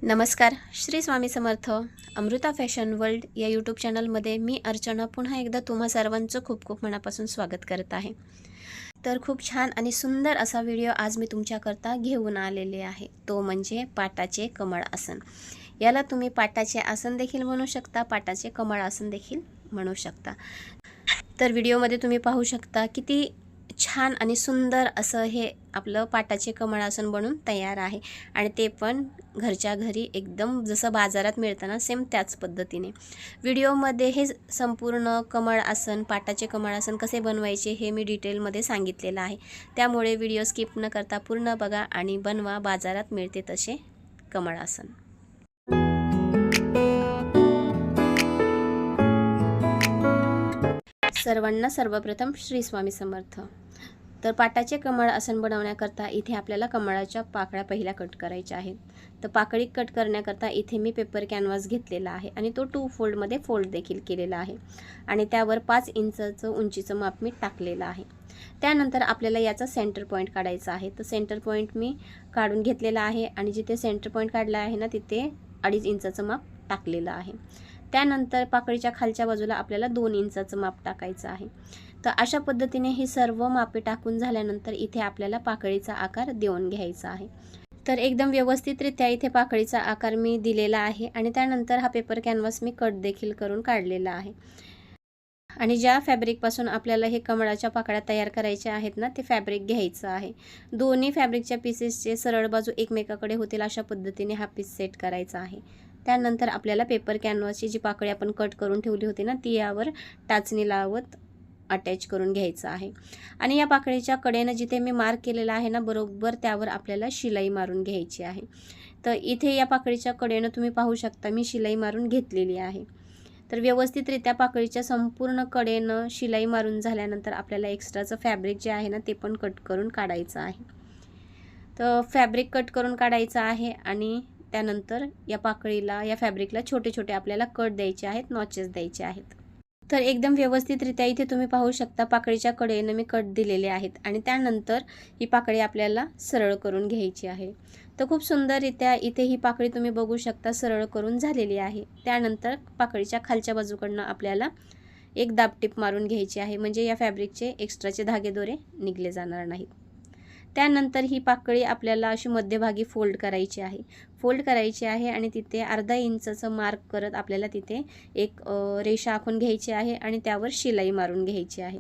नमस्कार. Shri Swami Samarth. Amruta fashion world या YouTube चॅनलमध्ये मी अर्चना पुन्हा एकदा तुम्हा सर्वांचं खूप खूप मनापासून स्वागत करत आहे. तर खूप छान आणि सुंदर असा व्हिडिओ आज मी तुमच्याकरता घेऊन आलेले आहे. तो म्हणजे पाटाचे कमळ आसन. याला तुम्ही पाटाचे आसन देखील म्हणू शकता, पाटाचे कमळ आसन देखील म्हणू शकता. तर व्हिडिओमध्ये तुम्ही पाहू शकता किती छान आणि सुंदर असं हे आपलं पाटाचे कमळ आसन बनून तयार आहे आणि ते पण घरच्या घरी एकदम जसं बाजारात मिळतं ना सेम त्याच पद्धतीने. व्हिडिओमध्ये हे संपूर्ण कमळ आसन, पाटाचे कमळ आसन कसे बनवायचे हे मी डिटेलमध्ये सांगितलेलं आहे. त्यामुळे व्हिडिओ स्किप न करता पूर्ण बघा आणि बनवा बाजारात मिळते तसे कमळ आसन. सर्वांना सर्वप्रथम श्री स्वामी समर्थ. तर पाटाचे कमळ आसन बनवण्याकरता इथे आपल्याला कमळाच्या पाकळ्या पहिल्या कट करायच्या आहेत. तर पाकळी कट करण्याकरता इथे मी पेपर कॅनव्हास घेतलेला आहे आणि तो 2 फोल्डमध्ये फोल्ड देखील केलेला आहे आणि त्यावर 5 इंचाचं उंचीचं माप मी टाकलेलं आहे. त्यानंतर आपल्याला याचा सेंटर पॉईंट काढायचा आहे. तर सेंटर पॉईंट मी काढून घेतलेला आहे आणि जिथे सेंटर पॉईंट काढला आहे ना तिथे 2.5 इंचाचं माप टाकलेलं आहे. त्यानंतर पाकळीच्या खालच्या बाजूला आपल्याला 2 इंचाचं माप टाकायचं आहे. तर अशा पद्धतीने ही सर्व मापे टाकून झाल्यानंतर इथे आपल्याला पाकळीचा आकार देऊन घ्यायचा आहे. तर एकदम व्यवस्थितरित्या इथे पाकळीचा आकार मी दिलेला आहे आणि त्यानंतर हा पेपर कॅनव्हास मी कट देखील करून काढलेला आहे. आणि ज्या फॅब्रिकपासून आपल्याला हे कमळाच्या पाकळ्या तयार करायच्या आहेत ना ते फॅब्रिक घ्यायचं आहे. दोन्ही फॅब्रिकच्या पीसेसचे सरळ बाजू एकमेकाकडे होतील अशा पद्धतीने हा पीस सेट करायचा आहे. त्यानंतर आपल्याला पेपर कॅनव्हासची जी पाकळी आपण कट करून ठेवली होती ना ती यावर टाचणी लावत अटॅच करून घ्यायचं आहे आणि या पाकळीच्या कडेनं जिथे मी मार्क केलेला आहे ना बरोबर त्यावर आपल्याला शिलाई मारून घ्यायची आहे. तर इथे या पाकळीच्या कडेनं तुम्ही पाहू शकता मी शिलाई मारून घेतलेली आहे. तर व्यवस्थितरित्या पाकळीच्या संपूर्ण कडेनं शिलाई मारून झाल्यानंतर आपल्याला एक्स्ट्राचं फॅब्रिक जे आहे ना ते पण कट करून काढायचं आहे. तर फॅब्रिक कट करून काढायचं आहे आणि त्यानंतर या पाकळीला या फॅब्रिकला छोटे छोटे आपल्याला कट द्यायचे आहेत, नॉचेस द्यायचे आहेत. तर एकदम व्यवस्थितरित्या इथे तुम्ही पाहू शकता पाकळीच्या कडेनं मी कट दिलेले आहेत आणि त्यानंतर ही पाकळी आपल्याला सरळ करून घ्यायची आहे. तर खूप सुंदररित्या इथे ही पाकळी तुम्ही बघू शकता सरळ करून झालेली आहे. त्यानंतर पाकळीच्या खालच्या बाजूकडनं आपल्याला एक दाबटीप मारून घ्यायची आहे म्हणजे या फॅब्रिकचे एक्स्ट्राचे धागेदोरे निघले जाणार नाहीत. त्यानंतर ही पाकळी आपल्याला अशी मध्यभागी फोल्ड करायची आहे आणि तिथे अर्धा इंचाचं मार्क करत आपल्याला तिथे एक रेषा आखून घ्यायची आहे आणि त्यावर शिलाई मारून घ्यायची आहे.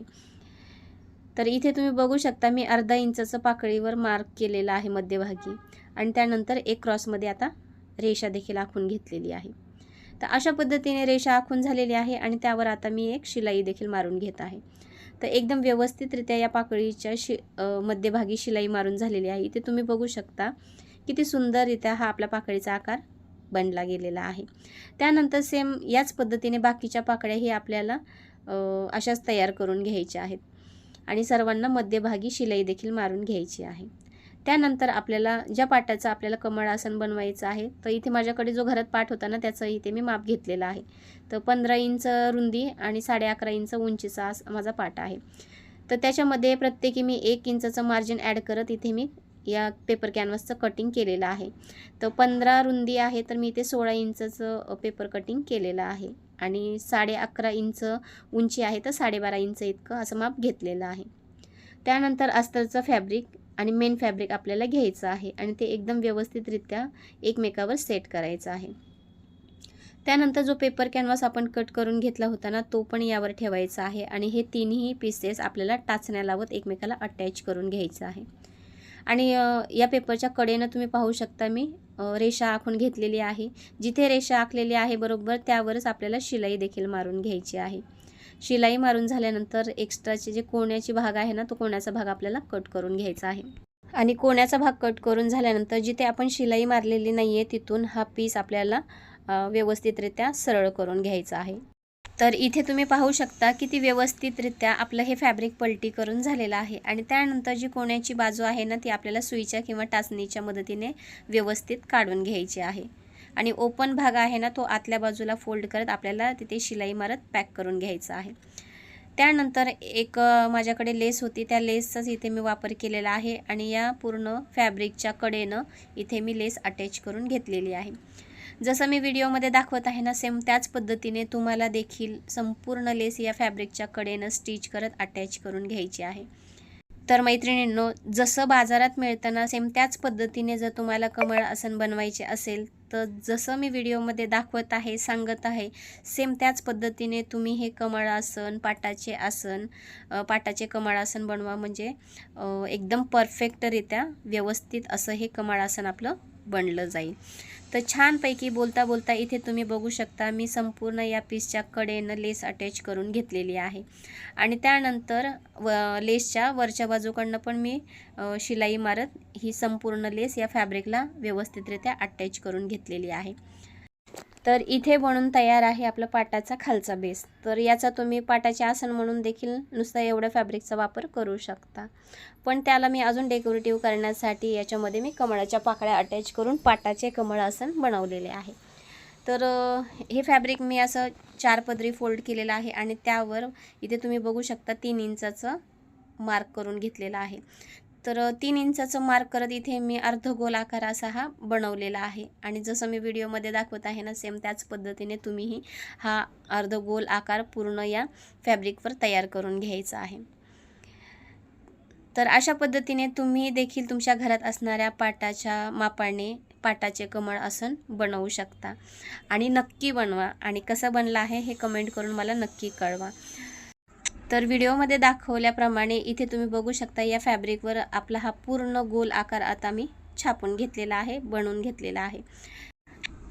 तर इथे तुम्ही बघू शकता मी अर्धा इंचाचं पाकळीवर मार्क केलेलं आहे मध्यभागी आणि त्यानंतर एक क्रॉसमध्ये आता रेषा देखील आखून घेतलेली आहे. तर अशा पद्धतीने रेषा आखून झालेली आहे आणि त्यावर आता मी एक शिलाई देखील मारून घेत आहे. तर एकदम व्यवस्थितरित्या या पाकळीच्या मध्यभागी शिलाई मारून झालेली आहे. इथे तुम्ही बघू शकता किती सुंदररित्या हा आपला पाकळीचा आकार बनला गेलेला आहे. त्यानंतर सेम याच पद्धतीने बाकीच्या पाकळ्याही आपल्याला अशाच तयार करून घ्यायच्या आहेत आणि सर्वांना मध्यभागी शिलाई देखील मारून घ्यायची आहे. त्यानंतर आपल्याला ज्या पाटाचं आपल्याला कमळ आसन बनवायचं आहे तर इथे माझ्याकडे जो घरात पाट होता ना त्याचं इथे मी माप घेतलेलं आहे. तर 15 इंच रुंदी आणि 11.5 इंच उंचीचा माझा पाट आहे. तर त्याच्यामध्ये प्रत्येकी मी 1 इंचाचं मार्जिन ॲड करत इथे मी या पेपर कॅनव्हासचं कटिंग केलेलं आहे. तर 15 रुंदी आहे तर मी इथे 16 इंचचं पेपर कटिंग केलेलं आहे आणि 11.5 इंच उंची आहे तर 12.5 इंच इतकं असं माप घेतलेलं आहे. त्यानंतर अस्तरचं फॅब्रिक आणि मेन फॅब्रिक आपल्याला घ्यायचं आहे आणि ते एकदम व्यवस्थितरित्या एकमेकावर सेट करायचं आहे. त्यानंतर जो पेपर कॅनव्हास आपण कट करून घेतला होता ना तो पण यावर ठेवायचा आहे आणि हे तिन्ही पीसेस आपल्याला टाचण्या लावत एकमेकाला अटॅच करून घ्यायचं आहे. आणि या पेपरच्या कडेनं तुम्ही पाहू शकता मी रेषा आखून घेतलेली आहे. जिथे रेषा आखलेली आहे बरोबर त्यावरच आपल्याला शिलाई देखील मारून घ्यायची आहे. शिलाई मारून झाल्यानंतर एक्स्ट्राचे जे कोण्याची भाग आहे ना तो कोण्याचा भाग आपल्याला कट करून घ्यायचा आहे आणि कोण्याचा भाग कट करून झाल्यानंतर जिथे आपण शिलाई मारलेली नाही आहे तिथून हा पीस आपल्याला व्यवस्थितरित्या सरळ करून घ्यायचा आहे. तर इथे तुम्ही पाहू शकता किती व्यवस्थितरित्या आपलं हे फॅब्रिक पलटी करून झालेलं आहे आणि त्यानंतर जी कोण्याची बाजू आहे ना ती आपल्याला सुईच्या किंवा टाचणीच्या मदतीने व्यवस्थित काढून घ्यायची आहे आणि ओपन भाग आहे ना तो आतल्या बाजूला फोल्ड करत आपल्याला तिथे शिलाई मारत पॅक करून घ्यायचा आहे. त्यानंतर एक माझ्याकडे लेस होती, त्या लेसचाच इथे मी वापर केलेला आहे आणि या पूर्ण फॅब्रिकच्या कडेनं इथे मी लेस अटॅच करून घेतलेली आहे. जसं मी व्हिडिओमध्ये दाखवत आहे ना, सेम त्याच पद्धतीने तुम्हाला देखील संपूर्ण लेस या फॅब्रिकच्या कडेनं स्टिच करत अटॅच करून घ्यायची आहे. तर मैत्रिणींनो, जसं बाजारात मिळतं ना, सेम त्याच पद्धतीने जर तुम्हाला कमळ आसन बनवायचे असेल, तर जसं मी व्हिडिओमध्ये दाखवत आहे, सांगत आहे, सेम त्याच पद्धतीने तुम्ही हे कमळ आसन, पाटाचे कमळ आसन बनवा. म्हणजे एकदम परफेक्टरित्या व्यवस्थित असं हे कमळ आसन आपलं बनलं जाईल. तर छानपैकी बोलता बोलता इथे तुम्ही बघू शकता, मी संपूर्ण या पीसच्या कडेनं लेस अटॅच करून घेतलेली आहे आणि त्यानंतर लेसच्या वरच्या बाजूकडनं पण मी शिलाई मारत ही संपूर्ण लेस या फॅब्रिकला व्यवस्थितरित्या अटॅच करून घेतलेली आहे. तर इथे बनून तयार आहे आपला पाटाचा खालचा बेस. तर याचा तुम्ही पाटाचे आसन म्हणून देखील नुसतं एवढ्या फॅब्रिकचा वापर करू शकता, पण त्याला मी अजून डेकोरेटिव्ह करण्यासाठी याच्यामध्ये मी कमळाच्या पाकळ्या अटॅच करून पाटाचे कमळ आसन बनवलेले आहे. तर हे फॅब्रिक मी असं 4 पदरी फोल्ड केलेलं आहे आणि त्यावर इथे तुम्ही बघू शकता 3 इंचाचं मार्क करून घेतलेला आहे. तर 3 इंचाचं मार्क करत इथे मी अर्धगोल आकार असा हा बनवलेला आहे आणि जसं मी व्हिडिओमध्ये दाखवत आहे ना, सेम त्याच पद्धतीने तुम्हीही हा अर्धगोल आकार पूर्ण या फॅब्रिकवर तयार करून घ्यायचा आहे. तर अशा पद्धतीने तुम्ही देखील तुमच्या घरात असणाऱ्या पाटाच्या मापाने पाटाचे कमळ आसन बनवू शकता आणि नक्की बनवा आणि कसं बनलं आहे हे कमेंट करून मला नक्की कळवा. तर व्हिडिओमध्ये दाखवल्याप्रमाणे इथे तुम्ही बघू शकता, या फॅब्रिकवर आपला हा पूर्ण गोल आकार आता मी छापून घेतलेला आहे, बनवून घेतलेला आहे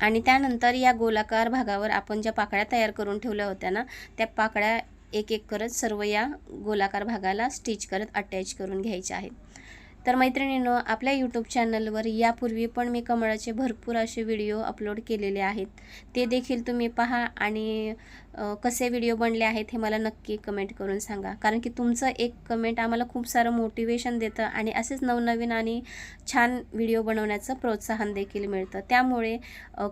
आणि त्यानंतर या गोलाकार भागावर आपण ज्या पाकळ्या तयार करून ठेवल्या होत्या ना, त्या पाकळ्या एक एक करत सर्व या गोलाकार भागाला स्टिच करत अटॅच करून घ्यायचे आहेत. तर मैत्रिणींनो, आपल्या यूट्यूब चॅनलवर यापूर्वी पण मी कमळाचे भरपूर असे व्हिडिओ अपलोड केलेले आहेत, ते देखील तुम्ही पहा आणि कसे व्हिडिओ बनले आहेत हे मला नक्की कमेंट करून सांगा, कारण की तुमचं एक कमेंट आम्हाला खूप सारं मोटिवेशन देतं आणि असेच नवनवीन आणि छान व्हिडिओ बनवण्याचं प्रोत्साहन देखील मिळतं. त्यामुळे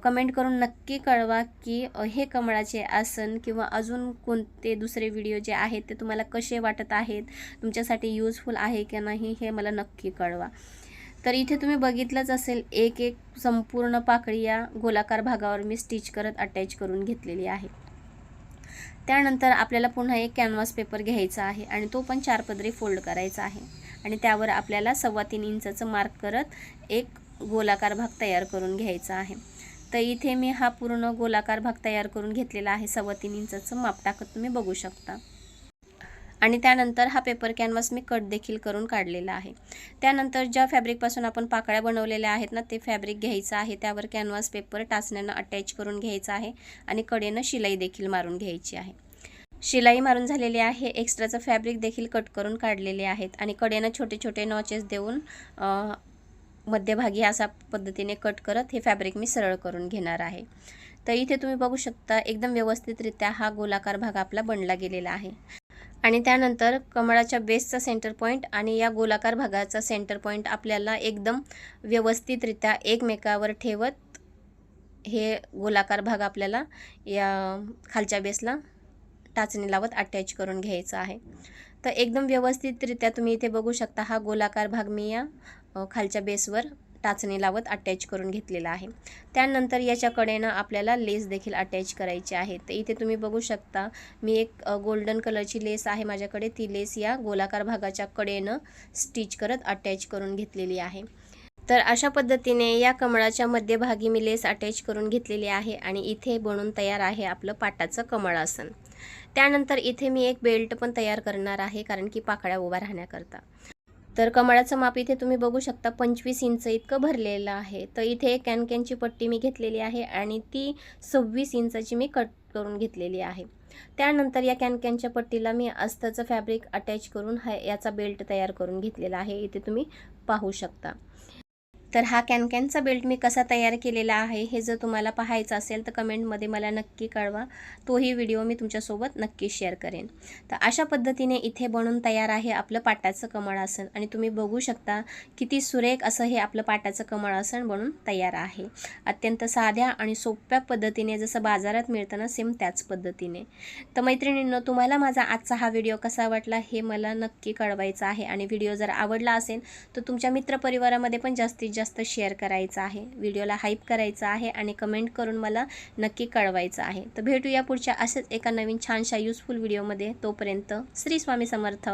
कमेंट करून नक्की कळवा की हे कमळाचे आसन किंवा अजून कोणते दुसरे व्हिडिओ जे आहेत ते तुम्हाला कसे वाटत आहेत, तुमच्यासाठी यूजफुल आहे की नाही हे मला नक्की कळवा. तर इथे तुम्ही बघितलंच असेल, एक एक संपूर्ण पाकळी या गोलाकार भागावर मी स्टिच करत अटॅच करून घेतलेली आहे. त्यानंतर आपल्याला पुन्हा एक कॅनव्हास पेपर घ्यायचा आहे आणि तो पण 4 पदरी फोल्ड करायचा आहे आणि त्यावर आपल्याला 3.25 इंचाचं मार्क करत एक गोलाकार भाग तयार करून घ्यायचा आहे. तर इथे मी हा पूर्ण गोलाकार भाग तयार करून घेतलेला आहे, 3.25 इंचाचं माप टाकत तुम्ही बघू शकता आणि त्यानंतर हा पेपर कॅनव्हास मी कट देखील करून काढलेला आहे. त्यानंतर ज्या फॅब्रिकपासून आपण पाकळ्या बनवलेल्या आहेत ना, ते फॅब्रिक घ्यायचं आहे, त्यावर कॅनव्हास पेपर टाचण्यानं अटॅच करून घ्यायचा आहे आणि कडेनं शिलाई देखील मारून घ्यायची आहे. शिलाई मारून झालेली आहे, एक्स्ट्राचं फॅब्रिक देखील कट करून काढलेले आहेत आणि कडेनं छोटे छोटे नॉचेस देऊन मध्यभागी अशा पद्धतीने कट करत हे फॅब्रिक मी सरळ करून घेणार आहे. तर इथे तुम्ही बघू शकता, एकदम व्यवस्थितरित्या हा गोलाकार भाग आपला बनला गेलेला आहे आणि त्यानंतर कमळाच्या बेसचा सेंटर पॉईंट आणि या गोलाकार भागाचा सेंटर पॉईंट आपल्याला एकदम व्यवस्थितरित्या एकमेकावर ठेवत हे गोलाकार भाग आपल्याला या खालच्या बेसला टाचणी लावत अटॅच करून घ्यायचा आहे. तर एकदम व्यवस्थितरित्या तुम्ही इथे बघू शकता, हा गोलाकार भाग मी या खालच्या बेसवर टाचणी लावत अटॅच करून घेतलेला आहे. त्यानंतर याच्या कडेनं आपल्याला लेस देखील अटॅच करायची आहे. तर इथे तुम्ही बघू शकता, मी एक गोल्डन कलरची लेस आहे माझ्याकडे, ती लेस या गोलाकार भागाच्या कडेनं स्टिच करत अटॅच करून घेतलेली आहे. तर अशा पद्धतीने या कमळाच्या मध्यभागी मी लेस अटॅच करून घेतलेली आहे आणि इथे बनून तयार आहे आपलं पाटाचं कमळ आसन. त्यानंतर इथे मी एक बेल्ट पण तयार करणार आहे, कारण की पाकळ्या उभा राहण्याकरता. तर कमळाचं माप इथे तुम्ही बघू शकता 25 इंच इतकं भरलेलं आहे. तर इथे एक कॅनकॅनची पट्टी मी घेतलेली आहे आणि ती 26 इंचाची मी कट करून घेतलेली आहे. त्यानंतर या कॅनकॅनच्या पट्टीला मी अस्ताचं फॅब्रिक अटॅच करून याचा बेल्ट तयार करून घेतलेला आहे, इथे तुम्ही पाहू शकता. तर हा कॅनकॅनचा बेल्ट मी कसा तयार केलेला आहे हे जर तुम्हाला पाहायचं असेल तर कमेंटमध्ये मला नक्की कळवा, तोही व्हिडिओ मी तुमच्यासोबत नक्की शेअर करेन। तर अशा पद्धतीने इथे बनून तयार आहे आपलं पाटाचं कमळ आसन आणि तुम्ही बघू शकता किती सुरेख असं हे आपलं पाटाचं कमळ आसन बनून तयार आहे। अत्यंत साध्या आणि सोप्या पद्धतीने जसं बाजारात मिळतं ना सेम त्याच पद्धतीने। तर मैत्रिणींनो, तुम्हाला माझा आजचा हा व्हिडिओ कसा वाटला हे मला नक्की कळवायचं आहे आणि व्हिडिओ जर आवडला असेल तर तुमच्या मित्रपरिवारामध्ये पण जास्तीत जास्त शेअर करायचा आहे, व्हिडिओला हाईप करायचं आहे आणि कमेंट करून मला नक्की कळवायचं आहे। तर भेटूया पुढच्या असेच एका नवीन छानशा युजफुल व्हिडिओमध्ये। तोपर्यंत श्री स्वामी समर्थ।